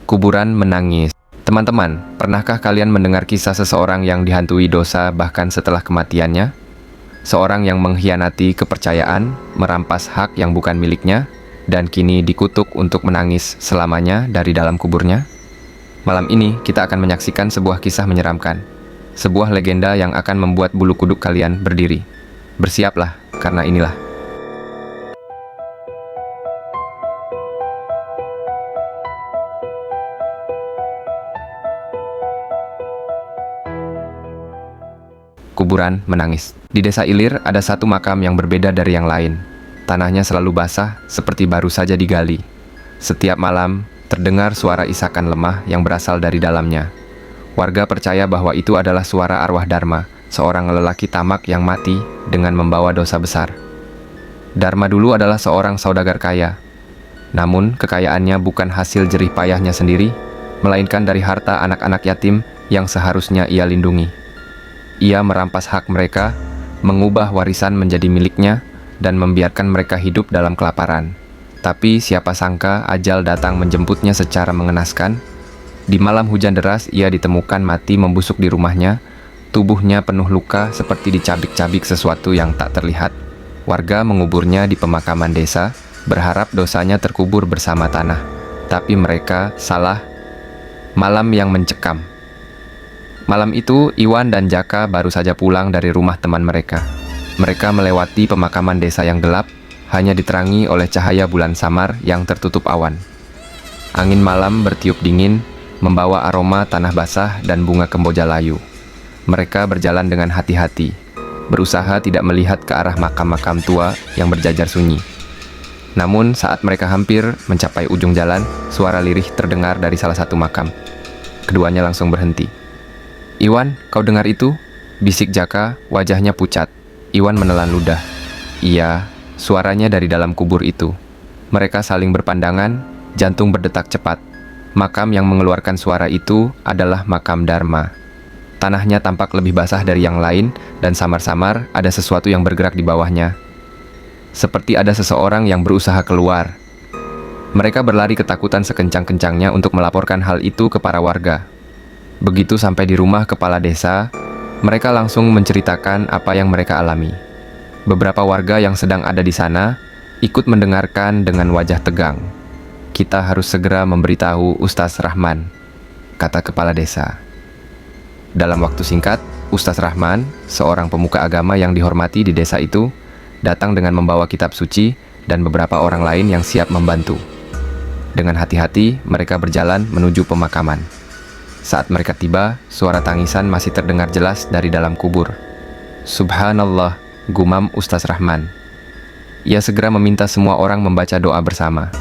Kuburan menangis. Teman-teman, pernahkah kalian mendengar kisah seseorang yang dihantui dosa bahkan setelah kematiannya? Seorang yang mengkhianati kepercayaan, merampas hak yang bukan miliknya, dan kini dikutuk untuk menangis selamanya dari dalam kuburnya? Malam ini kita akan menyaksikan sebuah kisah menyeramkan. Sebuah legenda yang akan membuat bulu kuduk kalian berdiri. Bersiaplah, karena inilah kuburan menangis. Di desa Ilir ada satu makam yang berbeda dari yang lain. Tanahnya selalu basah, seperti baru saja digali. Setiap malam, terdengar suara isakan lemah yang berasal dari dalamnya. Warga percaya bahwa itu adalah suara arwah Dharma, seorang lelaki tamak yang mati dengan membawa dosa besar. Dharma dulu adalah seorang saudagar kaya. Namun, kekayaannya bukan hasil jerih payahnya sendiri, melainkan dari harta anak-anak yatim yang seharusnya ia lindungi. Ia merampas hak mereka, mengubah warisan menjadi miliknya, dan membiarkan mereka hidup dalam kelaparan. Tapi siapa sangka ajal datang menjemputnya secara mengenaskan. Di malam hujan deras, ia ditemukan mati membusuk di rumahnya. Tubuhnya penuh luka seperti dicabik-cabik sesuatu yang tak terlihat. Warga menguburnya di pemakaman desa, berharap dosanya terkubur bersama tanah. Tapi mereka salah. Malam yang mencekam. Malam itu, Iwan dan Jaka baru saja pulang dari rumah teman mereka. Mereka melewati pemakaman desa yang gelap, hanya diterangi oleh cahaya bulan samar yang tertutup awan. Angin malam bertiup dingin, membawa aroma tanah basah dan bunga kemboja layu. Mereka berjalan dengan hati-hati, berusaha tidak melihat ke arah makam-makam tua yang berjajar sunyi. Namun, saat mereka hampir mencapai ujung jalan, suara lirih terdengar dari salah satu makam. Keduanya langsung berhenti. "Iwan, kau dengar itu?" bisik Jaka, wajahnya pucat. Iwan menelan ludah. Iya, suaranya dari dalam kubur itu. Mereka saling berpandangan, jantung berdetak cepat. Makam yang mengeluarkan suara itu adalah makam Dharma. Tanahnya tampak lebih basah dari yang lain, dan samar-samar ada sesuatu yang bergerak di bawahnya. Seperti ada seseorang yang berusaha keluar. Mereka berlari ketakutan sekencang-kencangnya untuk melaporkan hal itu ke para warga. Begitu sampai di rumah kepala desa, mereka langsung menceritakan apa yang mereka alami. Beberapa warga yang sedang ada di sana ikut mendengarkan dengan wajah tegang. "Kita harus segera memberitahu Ustaz Rahman," kata kepala desa. Dalam waktu singkat, Ustaz Rahman, seorang pemuka agama yang dihormati di desa itu, datang dengan membawa kitab suci dan beberapa orang lain yang siap membantu. Dengan hati-hati, mereka berjalan menuju pemakaman. Saat mereka tiba, suara tangisan masih terdengar jelas dari dalam kubur. "Subhanallah," gumam Ustaz Rahman. Ia segera meminta semua orang membaca doa bersama.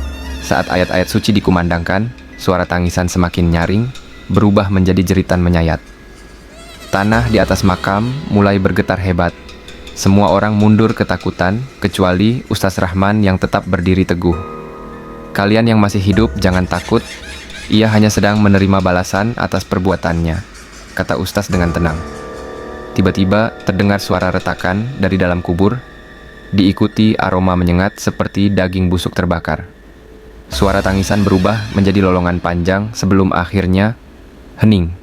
Saat ayat-ayat suci dikumandangkan, suara tangisan semakin nyaring, berubah menjadi jeritan menyayat. Tanah di atas makam mulai bergetar hebat. Semua orang mundur ketakutan, kecuali Ustaz Rahman yang tetap berdiri teguh. "Kalian yang masih hidup, jangan takut. Ia hanya sedang menerima balasan atas perbuatannya," kata Ustaz dengan tenang. Tiba-tiba terdengar suara retakan dari dalam kubur, diikuti aroma menyengat seperti daging busuk terbakar. Suara tangisan berubah menjadi lolongan panjang sebelum akhirnya hening.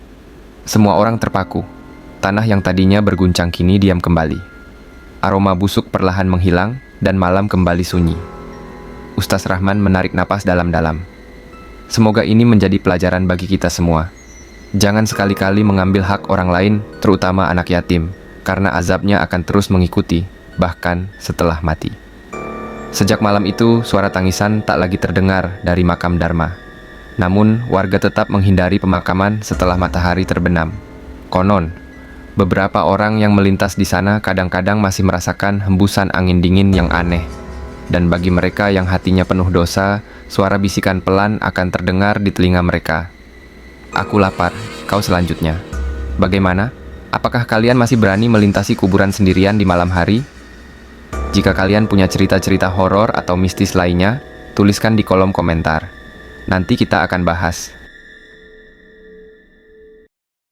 Semua orang terpaku. Tanah yang tadinya berguncang kini diam kembali. Aroma busuk perlahan menghilang dan malam kembali sunyi. Ustaz Rahman menarik napas dalam-dalam. Semoga ini menjadi pelajaran bagi kita semua. Jangan sekali-kali mengambil hak orang lain, terutama anak yatim, karena azabnya akan terus mengikuti, bahkan setelah mati. Sejak malam itu, suara tangisan tak lagi terdengar dari makam Dharma. Namun, warga tetap menghindari pemakaman setelah matahari terbenam. Konon, beberapa orang yang melintas di sana kadang-kadang masih merasakan hembusan angin dingin yang aneh. Dan bagi mereka yang hatinya penuh dosa, suara bisikan pelan akan terdengar di telinga mereka. "Aku lapar, kau selanjutnya. Bagaimana? Apakah kalian masih berani melintasi kuburan sendirian di malam hari?" Jika kalian punya cerita-cerita horor atau mistis lainnya, tuliskan di kolom komentar. Nanti kita akan bahas.